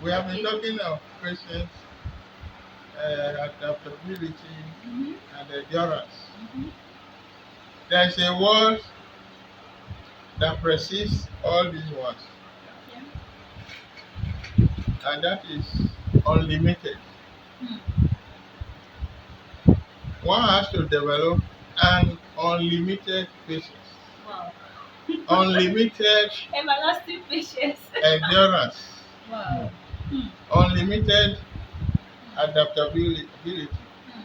We have been talking of patience, adaptability, and endurance. There is a word that precedes all these words, Okay. and that is unlimited. One has to develop an unlimited patience, Wow. unlimited Everlasting patience. endurance, Wow. Hmm. unlimited adaptability. Hmm.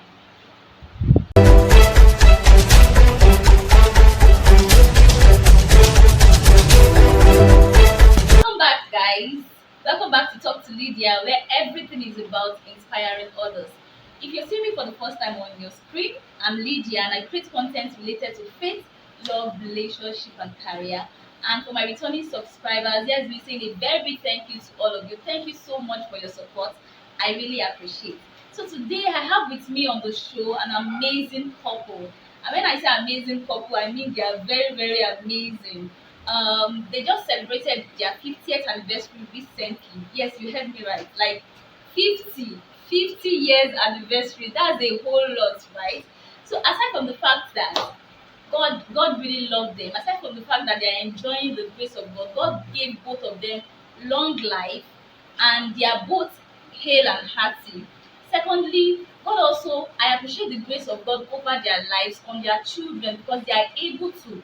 Welcome back, guys. Welcome back to Talk to Lydia, where everything is about inspiring others. If you're seeing me for the first time on your screen, I'm Lydia and I create content related to faith, love, relationship, and career. And for my returning subscribers, here's me saying a very big thank you to all of you. Thank you so much for your support. I really appreciate. So today I have with me on the show an amazing couple. And when I say amazing couple, I mean they are very, very amazing. They just celebrated their 50th anniversary recently. Yes, you heard me right. Like 50, 50 years anniversary. That's a whole lot, right? So aside from the fact that God really loved them, aside from the fact that they are enjoying the grace of God gave both of them long life and they are both hale and hearty. Secondly, God also, I appreciate the grace of God over their lives on their children because they are able to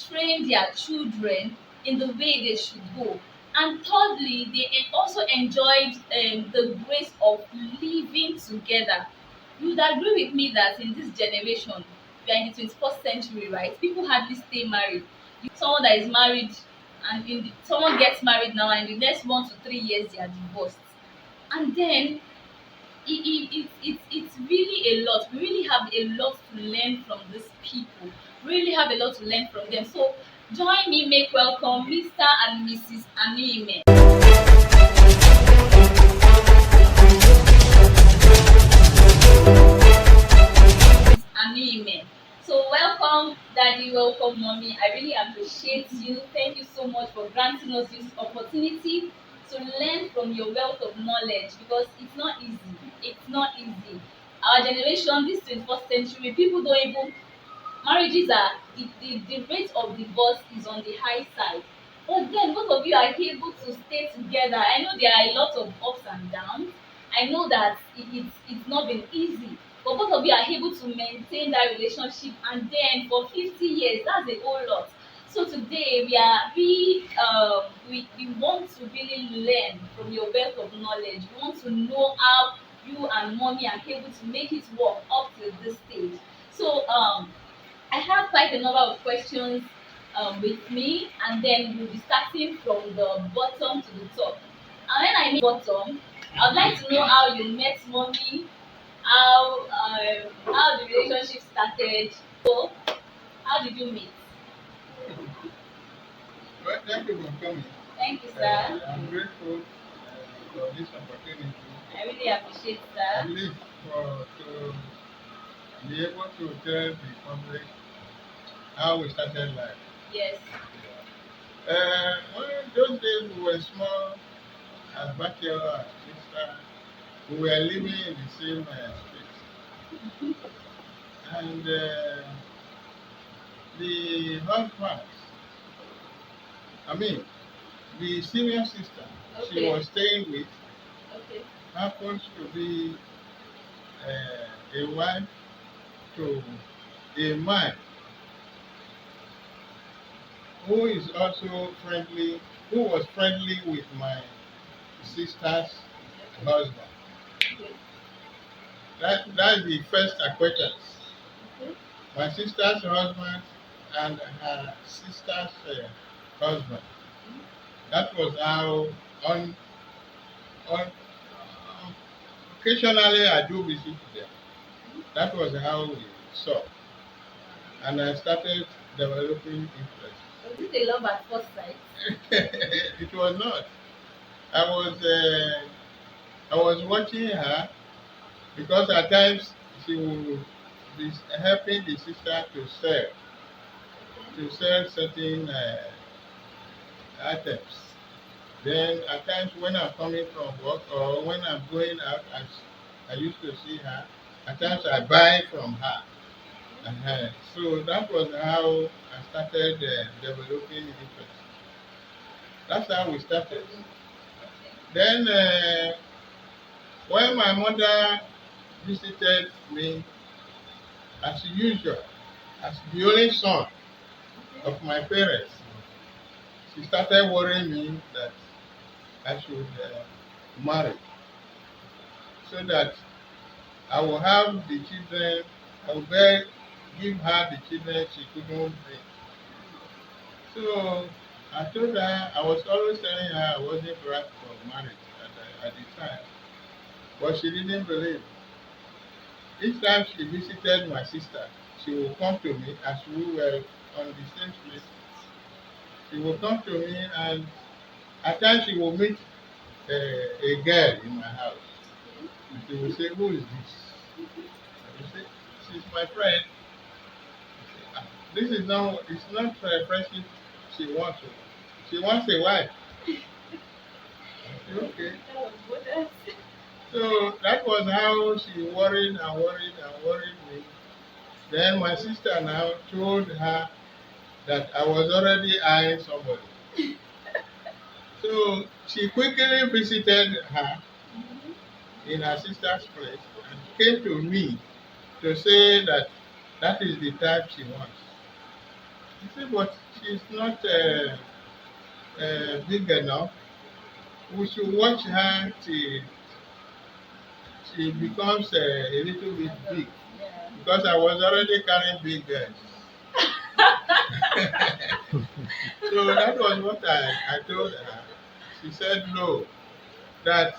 train their children in the way they should go. And thirdly, they also enjoyed the grace of living together. You would agree with me that in this generation, we are in the 21st century, right? People hardly stay married. Someone that is married and someone gets married now and in the next 1 to 3 years they are divorced. And then it's really a lot. We really have a lot to learn from these people. We really have a lot to learn from them. So join me, make welcome Mr. and Mrs. Anime. Anime. So welcome, Daddy. Welcome, Mommy. I really appreciate you. Thank you so much for granting us this opportunity to learn from your wealth of knowledge because it's not easy. It's not easy. Our generation, this 21st century, people don't even marriages are the rate of divorce is on the high side, but then both of you are able to stay together. I know there are a lot of ups and downs. I know that it's not been easy, but both of you are able to maintain that relationship and then for 50 years, that's a whole lot. So today we want to really learn from your wealth of knowledge. We want to know how you and mommy are able to make it work up to this stage. So I have quite a number of questions with me, and then we'll be starting from the bottom to the top. And when I mean bottom, I would like to know how you met mommy, how the relationship started. So, how did you meet? Well, thank you for coming. Thank you, sir. I'm grateful for this opportunity, I really appreciate, at sir. least for to be able to tell the public how we started life. Yes. Well, those days we were small as bachelor and sister. We were living in the same street. And the husband, I mean, the senior sister she Okay. was staying with Okay. happens to be a wife to a man who is also friendly, who was friendly with my sister's husband. Okay. That's the first acquaintance. Okay. My sister's husband and her sister's husband. That was how on on occasionally I do visit them. That was how we saw, and I started developing interest. Was it a love at first sight? It was not. I was uh, I was watching her because at times she would be helping the sister to sell certain items. Then at times when I'm coming from work or when I'm going out, as I used to see her, at times I buy from her. So that was how I started developing interest. That's how we started. Okay. Then when my mother visited me, as usual, as the only son Okay. of my parents, she started worrying me that I should marry so that I will have the children, I will give her the children she couldn't bring. So I told her, I was always telling her I wasn't right for marriage at the time, but she didn't believe. Each time she visited my sister, she would come to me as we were on the same place. She would come to me and at times she would meet a girl in my house. And she would say, "Who is this?" I would say, "She's my friend." "Ah, this is not, it's not friendship she wants. She wants a wife." I said, "Okay." That was bonus. So that was how she worried and worried and worried me. Then my sister now told her that I was already eyeing somebody. So she quickly visited her in her sister's place and came to me to say that that is the type she wants. I said, but she's not big enough. We should watch her till she becomes a little bit big Yeah. because I was already carrying big girls. So that was what I told her. She said no, that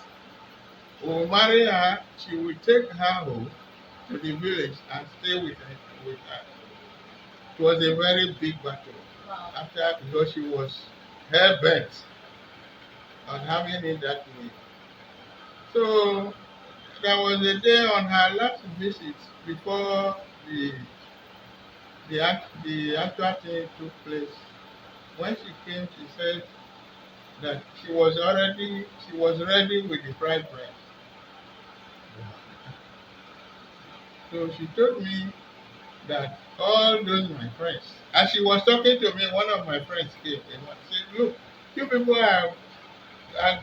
we will marry her, she will take her home to the village and stay with her. It was a very big battle. Wow. After, because she was hell bent on having it that way. So there was a day on her last visit before the actual thing took place. When she came, she said that she was ready with the fried rice. So she told me that all those my friends, as she was talking to me, one of my friends came and said, "Look, you people are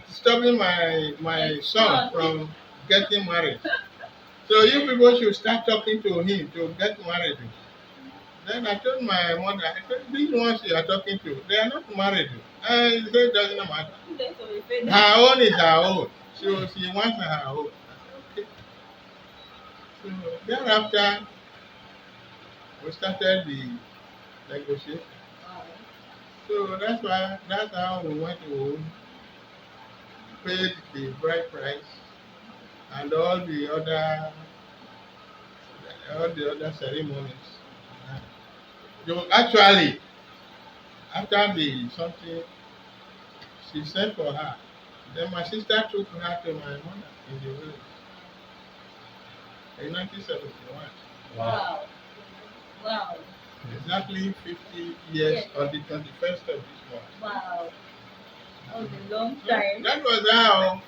stopping my son from getting married. So you people should start talking to him to get married." Then I told my mother, I said, "These ones you are talking to, they are not married." And she said, "It doesn't matter. That's what we said. Her own is her own. So she wants her own." I said, "Okay." So thereafter, we started the negotiation. Wow. So that's how we went to paid the bride price and all the other ceremonies. So actually, after the something, she sent for her. Then my sister took her to my mother in the village in 1971. Wow. Wow. Exactly 50 years Yes. on the 21st of this month. Wow. That was a long So time. that was how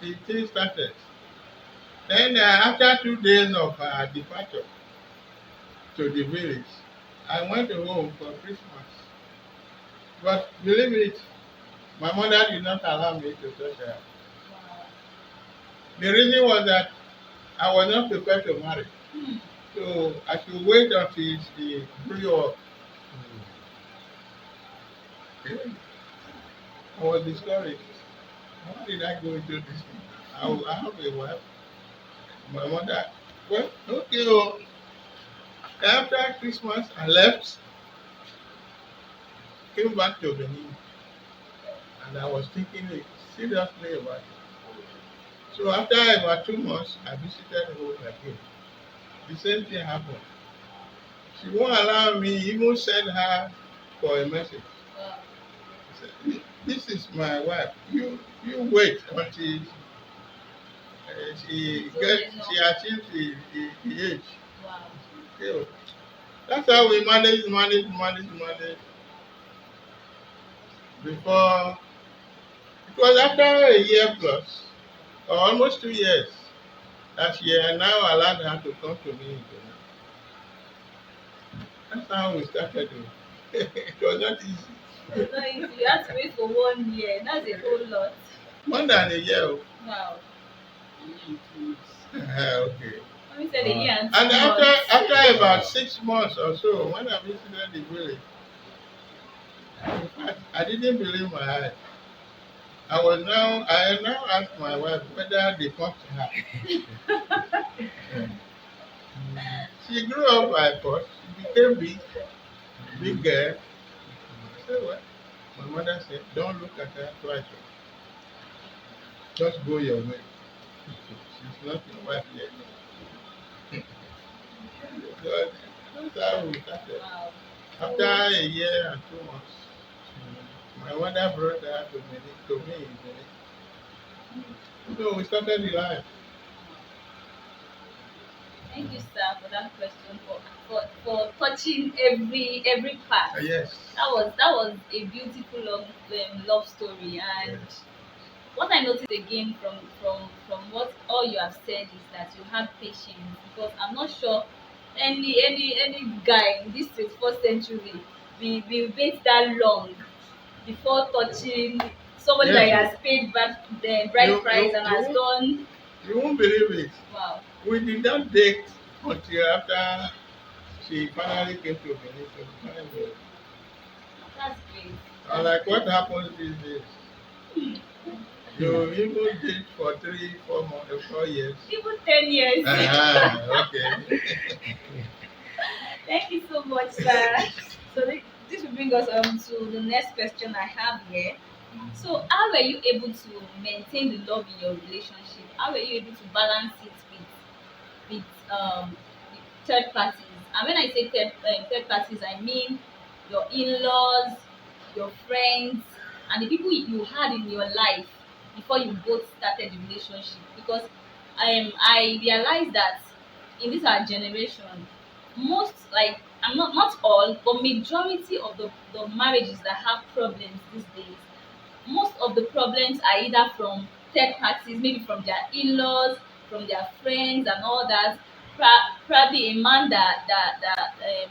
it thing started. Then after 2 days of departure to the village, I went home for Christmas. But believe it, my mother did not allow me to touch her. Wow. The reason was that I was not prepared to marry. Hmm. So I should wait until she grew up. I was discouraged. Why did I go into this thing? I have a wife. My mother, well, okay. Oh. After Christmas, I left, came back to Benin, and I was thinking seriously about it. So after about 2 months, I visited home again. The same thing happened. She won't allow me even send her for a message. Wow. I said, "This is my wife. You wait until It's old enough. she achieves the age." Wow. Okay. That's how we manage before It was after a year plus, or almost 2 years, that she now allowed her to come to me. That's how we started. It was not easy. It's not easy. You have to wait for 1 year. That's a whole lot. More than a year. Wow. Okay. Mommy said a year and And 2 months. after about 6 months or so, when I visited the village, in fact, I didn't believe my eyes. I now asked my wife whether they pumped her. She grew up, I thought. She became big girl. I said, what? My mother said, don't look at her twice. Just go your way. She's not your wife yet. So that's how we started. Wow. After a year and 2 months, my mother brought her to me in Benin. So we started the life. Thank you, sir, for that question, for touching every part. Yes. That was a beautiful love story. And Yes. what I noticed again from what all you have said is that you have patience, because I'm not sure any guy in this 21st century will wait that long before touching somebody that Yes. has paid back the bride price and has You, done. you won't believe it. Wow. We did not date until after she finally came to Benin. So we finally met. That's great. And That's like great. what happens these days? You even date for 3, 4 months, 4 years. Even 10 years. Okay. Thank you so much, sir. So this will bring us to the next question I have here. So how were you able to maintain the love in your relationship? How were you able to balance it with third parties? And when I say third parties, I mean your in-laws, your friends, and the people you had in your life before you both started the relationship. Because I realized that in this our generation, most, like, I'm not all, but majority of the marriages that have problems these days, most of the problems are either from third parties, maybe from their in-laws, from their friends and all that. Probably a man that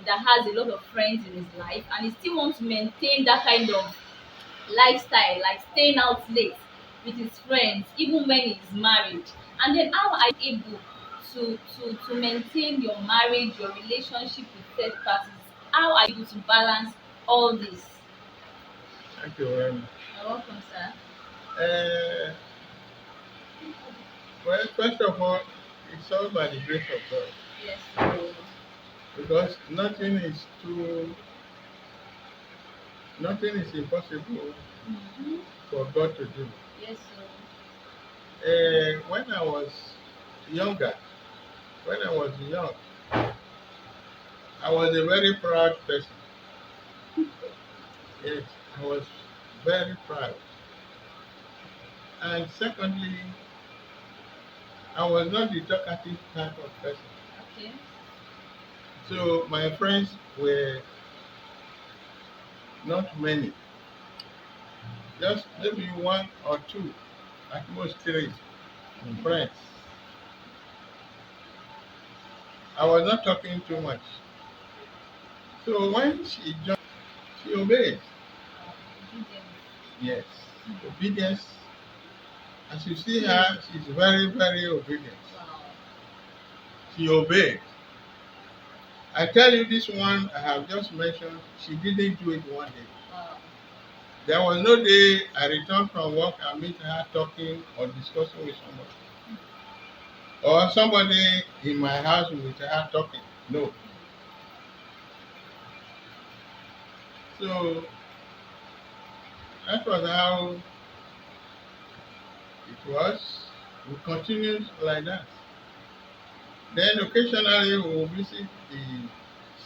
has a lot of friends in his life, and he still wants to maintain that kind of lifestyle, like staying out late with his friends even when he's married. And then how are you able to maintain your marriage, your relationship with third parties? How are you able to balance all this? Thank you very much. You're welcome, sir. Uh, well, first of all, it's all by the grace of God. Yes, sir. Because nothing is impossible Mm-hmm. for God to do. Yes, sir. When I was younger, when I was young, I was a very proud person. Yes, I was very proud. And secondly, I was not the talkative type of person. Okay. So my friends were not many, just maybe one or two, at most three friends. I was not talking too much. So when she joined, she obeyed. Obedience. Yes, obedience. As you see her, she's very, very obedient. Wow. She obeyed. I tell you, this one I have just mentioned, she didn't do it one day. Wow. There was no day I returned from work and meet her talking or discussing with somebody. Or somebody in my house with her talking. No. So that was how it was. We continued like that. Then occasionally we will visit the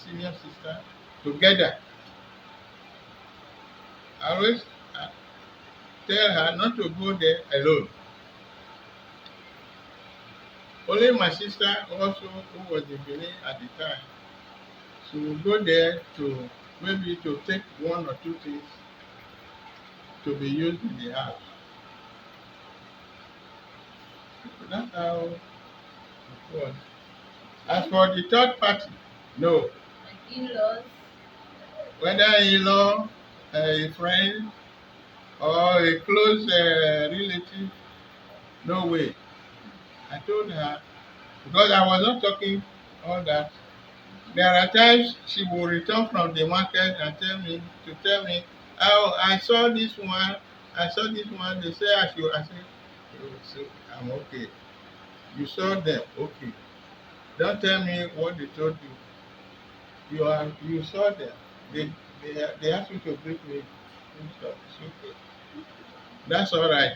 senior sister together. I always tell her not to go there alone. Only my sister also, who was in Benin at the time, she will go there to maybe to take one or two things to be used in the house. That's how it was. As for the third party, no. Like in-laws. Whether in-law, a friend, or a close relative, no way. I told her, because I was not talking all that. There are times she will return from the market and tell me, oh, I saw this one, I saw this one. They say I should. I say, oh, so I'm okay. You saw them, okay. Don't tell me what they told you. You saw them. They asked you to brief me. It's okay. That's all right.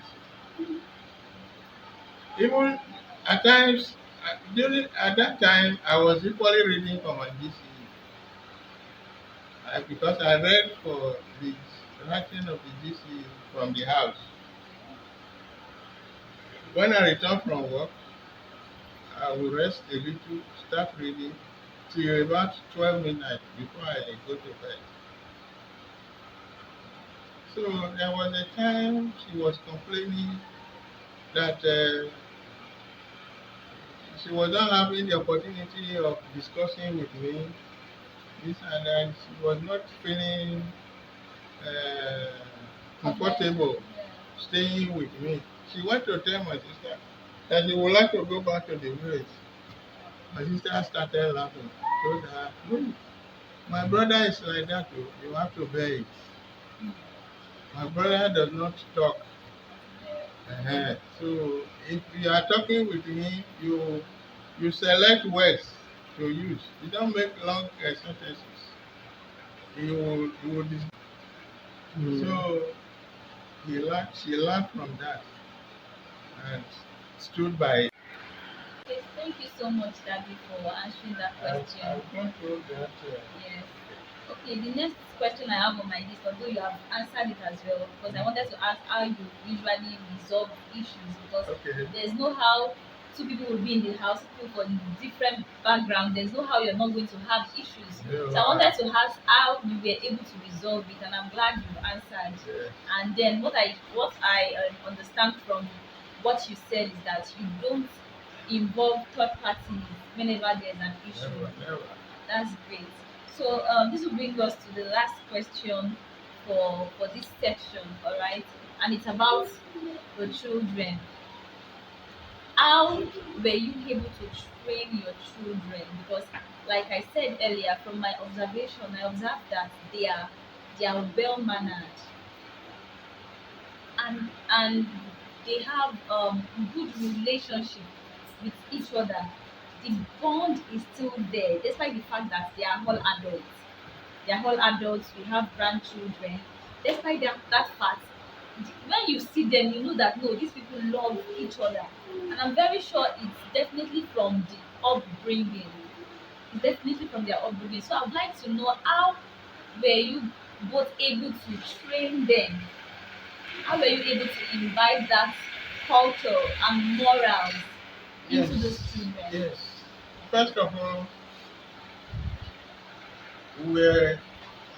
Even at times, during at that time, I was equally reading for my GCE because I read for the writing of the GCE from the house. When I return from work, I will rest a little, start reading till about 12 midnight before I go to bed. So there was a time she was complaining that she was not having the opportunity of discussing with me this and that. She was not feeling uh, comfortable staying with me. She went to tell my sister that she would like to go back to the village. My sister started laughing. Told her, no, my brother is like that too. You have to bear it. My brother does not talk. So if you are talking with me, you select words to use. You don't make long sentences. You will So she learned from that and stood by it. Okay, thank you so much, Daddy, for answering that question. I've gone through that. Yes. Okay, the next question I have on my list, although you have answered it as well, because I wanted to ask how you usually resolve issues, because Okay. there's no how two people will be in the house, people from different background, there's no how you're not going to have issues. Yeah, So I wanted to ask how you were able to resolve it, and I'm glad you've answered. yeah. And then what I understand from what you said is that you don't involve third parties whenever there's an issue. Never. That's great. So this will bring us to the last question for this section, all right? And it's about the children. How were you able to train your children? Because, like I said earlier, from my observation, I observed that they are well mannered, and they have good relationship with each other. The bond is still there, despite the fact that they are all adults. They are all adults. We have grandchildren. Despite that fact, when you see them, you know that no, these people love each other, and I'm very sure it's definitely from the upbringing. It's definitely from their upbringing. So I would like to know how were you both able to train them? How were you able to imbibe that culture and morals into those children? Yes. First of all, we're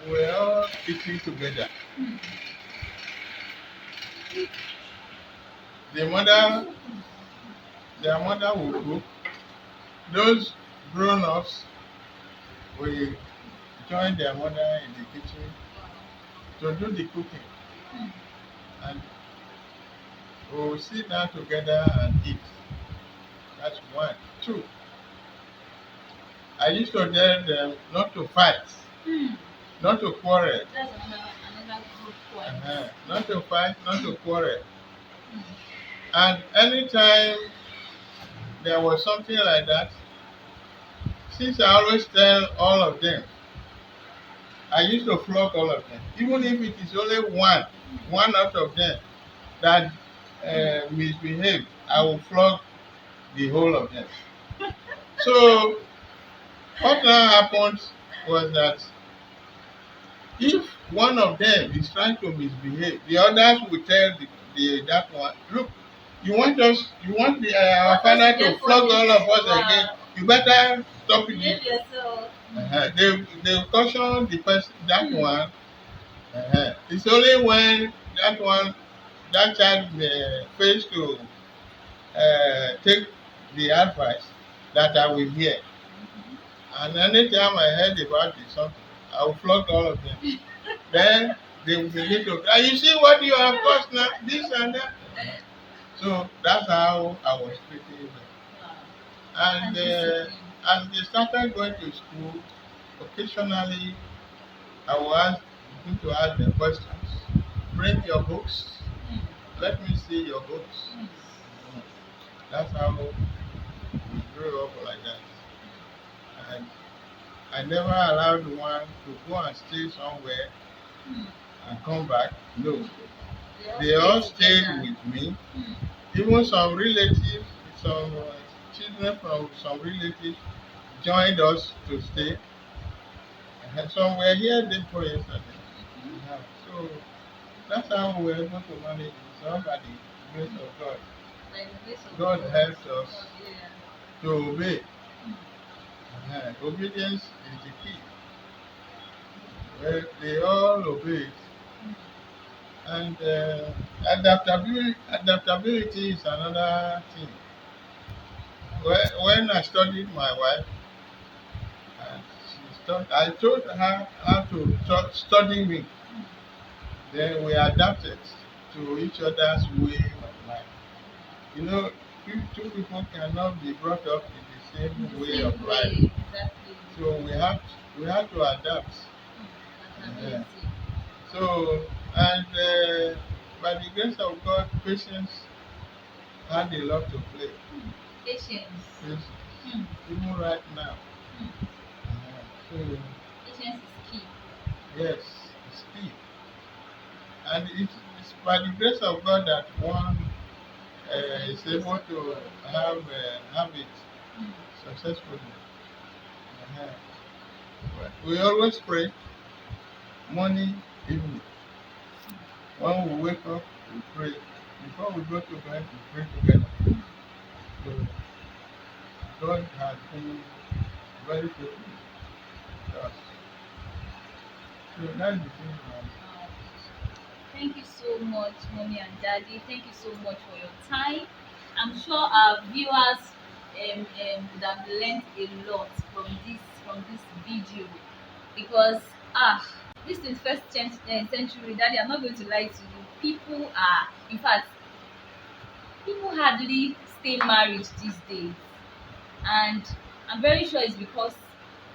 we're all eating together. The mother, their mother will cook. Those grown-ups will join their mother in the kitchen to do the cooking, and we'll sit down together and eat. That's one. Two, I used to tell them not to fight, Hmm. not to quarrel. That's another good point. Not to fight, not to quarrel. And anytime there was something like that, since I always tell all of them, I used to flog all of them. Even if it is only one out of them that misbehaved, I will flog the whole of them. So what now happened was that if one of them is trying to misbehave, the others will tell that one, look, you want our father to flog all of us again. You better stop it. Behave yourself. They caution the person that one. It's only when that child fails to take the advice that I will hear. And anytime I heard about it, something, I will flog all of them. Then they will begin to cry. You see what you have caused now, this and that. So that's how I was treating them. And as they started going to school, occasionally I will begin to ask them questions. Bring your books. Let me see your books. That's how we grew up like that. And I never allowed one to go and stay somewhere and come back. No. They all stayed with me. Even some relatives, some children from some relatives joined us to stay. And some were here day before yesterday. Yeah. So that's how we were able to manage it. So by the grace of God. God helped us to obey. Obedience is the key. Well, they all obeyed. And adaptability is another thing. When I studied my wife, I told her how to study me. Then we adapted to each other's way of life. You know, two people cannot be brought up in the same way of life. Exactly. So we have to adapt. Yeah. So and by the grace of God, patience had a lot to play. Patience. Patience. Even right now. So Patience is key. yes, it's key. And it's by the grace of God that one is able to have it successfully. Uh-huh. But we always pray morning, evening. When we wake up, we pray. Before we go to bed, we pray together. So God has been very faithful to us. So that's the thing. Thank you so much, mommy and daddy. Thank you so much for your time. I'm sure our viewers would have learned a lot from this video because this is first century, daddy. I'm not going to lie to you. People are, in fact, people hardly stay married these days, and I'm very sure it's because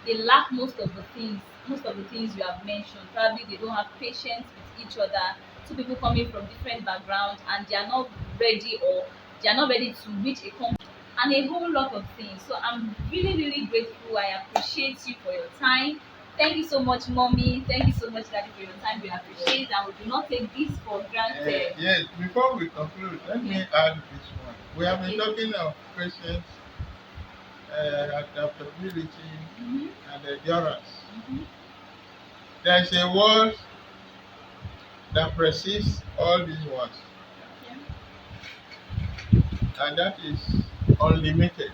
they lack most of the things you have mentioned. Probably they don't have patience with each other. Two people coming from different backgrounds and they are not ready, or they are not ready to reach a compromise, and a whole lot of things. So I'm really, really grateful. I appreciate you for your time. Thank you so much, mommy. Thank you so much, daddy, for your time. We appreciate, and we do not take this for granted. Yes, before we conclude, let me add this one. We have been talking of patience, adaptability, and endurance. There is a word that precedes all these words, and that is unlimited.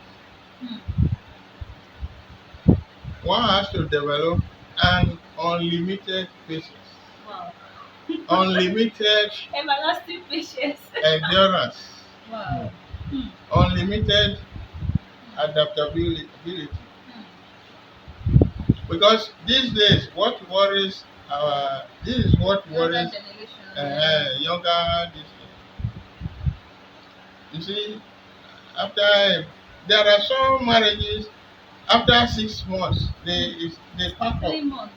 One has to develop an unlimited patience, Wow. unlimited Everlasting patience. endurance, Wow. unlimited adaptability. Because these days, what worries this is what worries younger. You see, after there are some marriages, after 6 months, they pack up. 3 months.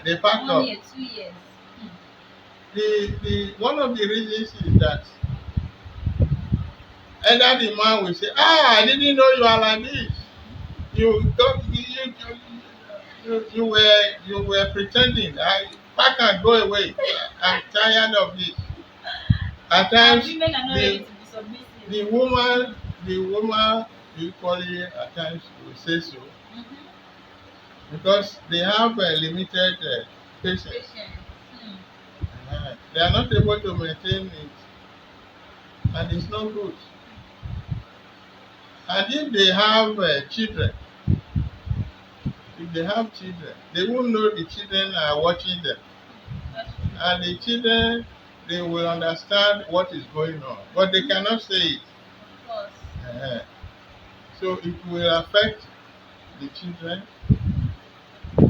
They pack 1 up. year, 2 years. The one of the reasons is that either the man will say, I didn't know you are like this. You don't you were pretending. I pack and go away. I'm tired of this. At times Women are not ready to be submissive. the woman equally at times will say so because they have a limited patience. They are not able to maintain it, and it's not good. And if they have children, they won't know the children are watching them. And the children, they will understand what is going on, but they cannot say it. So it will affect the children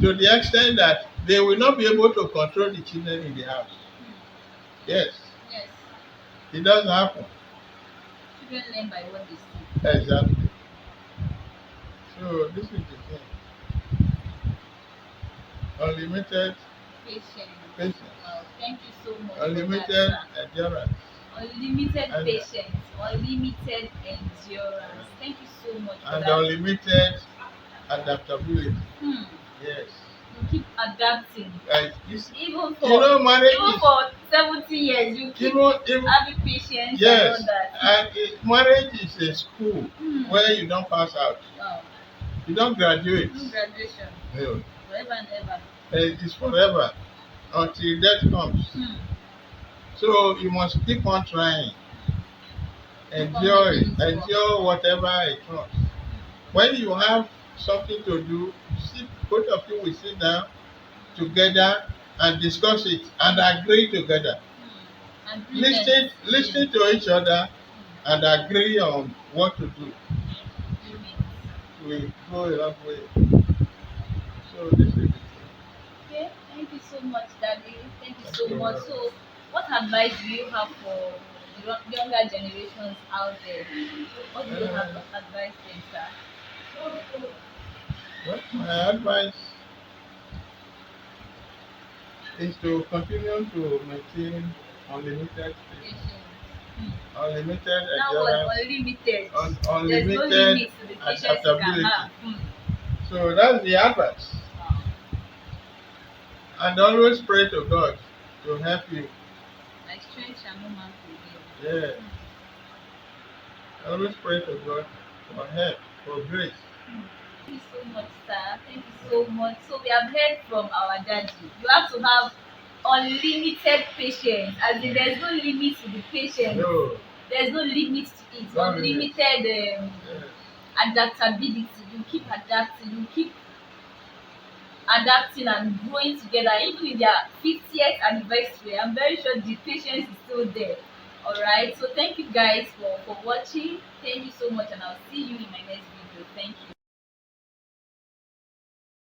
to the extent that they will not be able to control the children in the house. Yes, Yes. it does happen. Children learn by what they see. Exactly. So this is the thing. Unlimited Patience. patience, Wow, thank you so much for that, unlimited sir. endurance, Unlimited and patience, unlimited endurance. Thank you so much for that. unlimited adaptability. Hmm. Yes. You keep adapting. It's, Even you for know, marriage even is for 70 years, you keep even having patience and all yes, that. and marriage is a school Hmm. where you don't pass out, Wow. you don't graduate. No graduation. No. Forever and ever. It's forever until death comes. Hmm. So you must keep on trying, Keep on endure it, making it work. endure whatever it comes. When you have something to do, both of you will sit down together and discuss it and agree together. Agreement. Listen to each other and agree on what to do. Agreement. We go a long way. So this is the thing. Okay, thank you so much, Daddy. Thank you Thank so you much. very much. So, what advice do you have for the younger generations out there? What do you have to advise them, sir? Well, my advice is to continue to maintain unlimited patience, Patience. Hmm. unlimited That word endurance, unlimited. There's no unlimited limit to the patience you can adaptability. have. Hmm. So that's the advice. Wow. And always pray to God to help you. My strength shall no man prevail. Yeah. Always pray to God for help, for grace. Thank you so much, sir. Thank you so much. So we have heard from our daddy. You have to have unlimited patience. As in, there's no limit to the patience. No, There's no limit to it. no limit. Unlimited Yes. adaptability. You keep adapting. You keep adapting and growing together. Even in their 50th anniversary, I'm very sure the patience is still there. All right. So thank you guys for watching. Thank you so much, and I'll see you in my next video. Thank you.